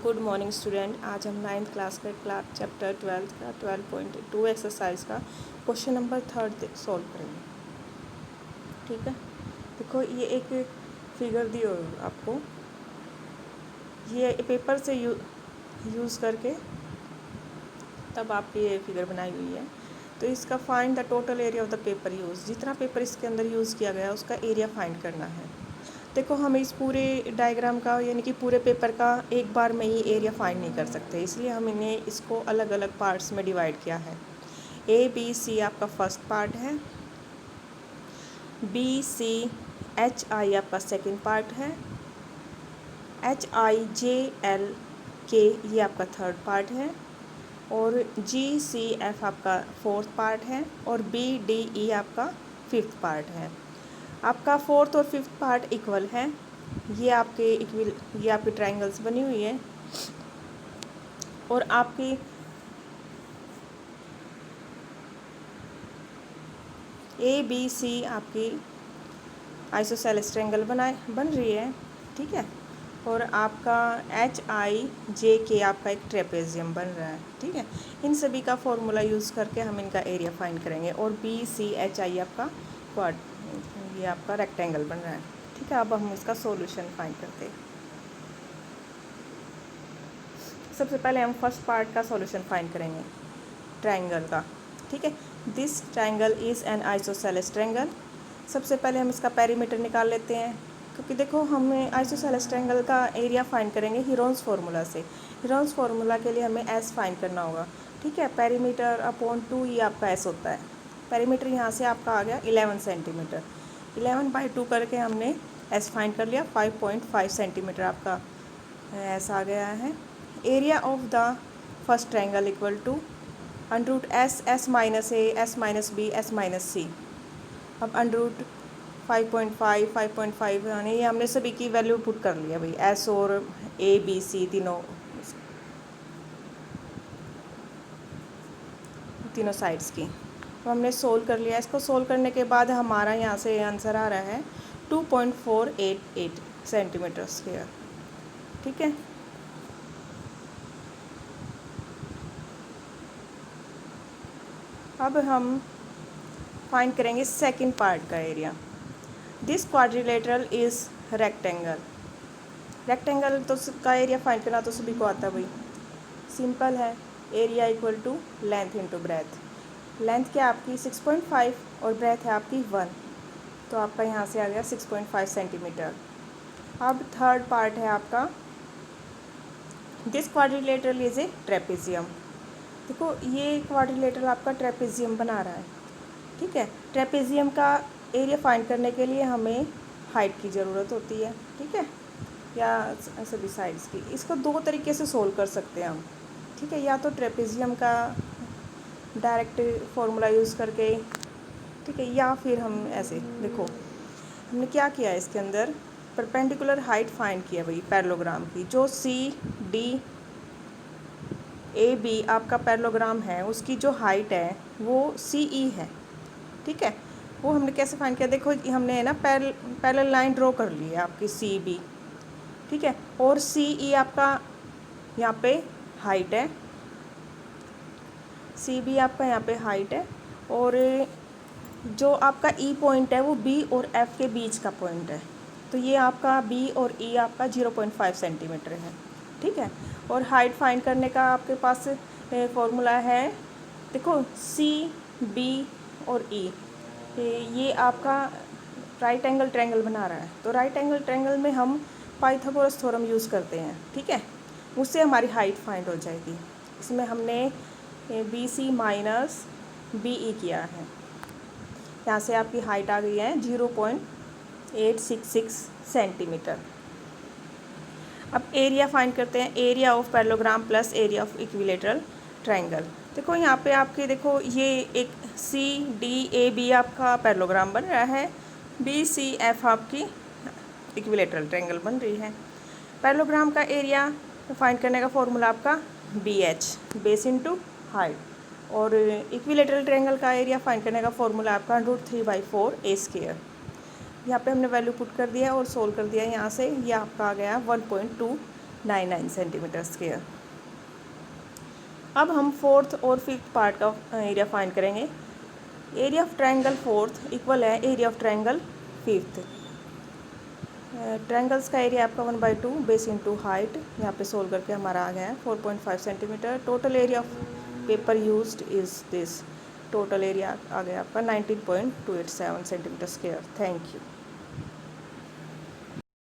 Good morning student. आज हम 9th class का चैप्टर 12 का 12.2 एक्सरसाइज का क्वेश्चन नंबर 3 सॉल्व करेंगे। ठीक है, देखो ये एक फिगर दी हो आपको, ये पेपर से यूज़ करके तब आपकी ये फिगर बनाई हुई है। तो इसका find the total area of the paper use, जितना पेपर इसके अंदर यूज़ किया गया उसका एरिया फाइंड करना है। देखो हम इस पूरे डायग्राम का यानी कि पूरे पेपर का एक बार में ही एरिया फाइंड नहीं कर सकते, इसलिए हमने इसको अलग अलग पार्ट्स में डिवाइड किया है। ए बी सी आपका फर्स्ट पार्ट है, बी सी एच आई आपका सेकंड पार्ट है, एच आई जे एल के ये आपका थर्ड पार्ट है, और जी सी एफ आपका फोर्थ पार्ट है, और बी डी ई आपका फिफ्थ पार्ट है। आपका फोर्थ और फिफ्थ पार्ट इक्वल है। ये आपकी ट्रायंगल्स बनी हुई है, और आपकी ए बी सी आपकी आइसोसेलेस ट्रायंगल बन रही है। ठीक है, और आपका एच आई जे के आपका एक ट्रेपेजियम बन रहा है। ठीक है, इन सभी का फॉर्मूला यूज़ करके हम इनका एरिया फाइंड करेंगे। और बी सी एच आई आपका ये आपका रेक्टेंगल बन रहा है। ठीक है, अब हम इसका सॉल्यूशन फाइंड करते हैं। सबसे पहले हम फर्स्ट पार्ट का सॉल्यूशन फाइंड करेंगे ट्रायंगल का। ठीक है, this triangle is an isosceles triangle. सबसे पहले हम इसका पेरीमीटर निकाल लेते हैं, क्योंकि देखो हमें आइसोसेलेस ट्रायंगल का एरिया फाइंड करेंगे हीरोन्स फार्मूला से। हीरोन्स फार्मूला के लिए हमें एस फाइंड करना होगा। ठीक है, पेरीमीटर अपॉन 2 ये आपका एस होता है। पेरीमीटर यहाँ से आपका आ गया 11 सेंटीमीटर। 11/2 करके हमने एस फाइंड कर लिया। 5.5 सेंटीमीटर आपका एस आ गया है। Area of the first triangle equal to under root s minus a, s minus b, s minus c. अब अंडरूट 5.5 यानी ये हमने सभी की वैल्यू पुट कर लिया भाई, एस और ए बी सी तीनों साइड्स की। तो हमने सोल्व कर लिया। इसको सोल्व करने के बाद हमारा यहाँ से आंसर आ रहा है 2.488 सेंटीमीटर स्क्वायर। ठीक है, अब हम फाइंड करेंगे सेकंड पार्ट का area. This quadrilateral is rectangle. Rectangle तो का एरिया फाइंड करना तो सभी को आता है भाई, सिंपल है। Area equal to length into breadth. Length क्या आपकी 6.5 और ब्रेथ है आपकी 1, तो आपका यहाँ से आ गया 6.5 सेंटीमीटर। अब थर्ड पार्ट है आपका, this quadrilateral is a trapezium. देखो ये क्वाड्रिलेटरल आपका ट्रेपेजियम बना रहा है। ठीक है, ट्रेपेजियम का एरिया फाइंड करने के लिए हमें हाइट की ज़रूरत होती है। ठीक है, या सभी साइड्स की। इसको दो तरीके से सोल्व कर सकते हैं हम। ठीक है, या तो ट्रेपेजियम का डायरेक्ट फॉर्मूला यूज़ करके, ठीक है, या फिर हम ऐसे देखो हमने क्या किया है, इसके अंदर परपेंडिकुलर हाइट फाइंड किया भाई पैरेललोग्राम की। जो सी डी ए बी आपका पैरेललोग्राम है उसकी जो हाइट है वो सी ई है। ठीक है, वो हमने कैसे फाइंड किया, देखो हमने है ना पैरेलल लाइन ड्रॉ कर ली है आपकी सी बी। ठीक है, और सी ई आपका यहाँ पे हाइट है, सी बी आपका यहाँ पे हाइट है, और जो आपका ई पॉइंट है वो बी और एफ के बीच का पॉइंट है। तो ये आपका बी और ई आपका 0.5 सेंटीमीटर है। ठीक है, और हाइट फाइंड करने का आपके पास फॉर्मूला है, देखो सी बी और ई ये आपका राइट एंगल ट्रायंगल बना रहा है। तो राइट एंगल ट्रायंगल में हम पाइथागोरस थ्योरम यूज़ करते हैं। ठीक है, उससे हमारी हाइट फाइंड हो जाएगी। इसमें हमने B C minus B E किया है। यहाँ से आपकी हाइट आ गई है 0.866 सेंटीमीटर। अब एरिया फाइंड करते हैं, area of parallelogram plus area of equilateral triangle. देखो यहाँ पे आपके देखो ये एक सी डी ए बी आपका पैरेललोग्राम बन रहा है, बी सी एफ आपकी इक्विलेटरल ट्रायंगल बन रही है। पैरेललोग्राम का एरिया फाइंड करने का फॉर्मूला आपका B H, base into height, और इक्विलेटरल ट्रायंगल का एरिया फाइंड करने का फॉर्मूला आपका √3/4 ए स्क्वायर। यहाँ पे हमने वैल्यू पुट कर दिया और सोल्व कर दिया। यहाँ से ये आपका आ गया 1.2 99 सेंटीमीटर स्क्वायर। अब हम फोर्थ और फिफ्थ पार्ट का एरिया फाइंड करेंगे। Area of triangle fourth equal है area of triangle fifth. Triangles का एरिया आपका 1/2 बेस इंटू हाइट, यहाँ पे सोल्व करके हमारा आ गया है 4.5 centimetre. Total area of paper used is this, total area आ गया आपका 19.287 सेंटीमीटर स्क्वायर। Thank you.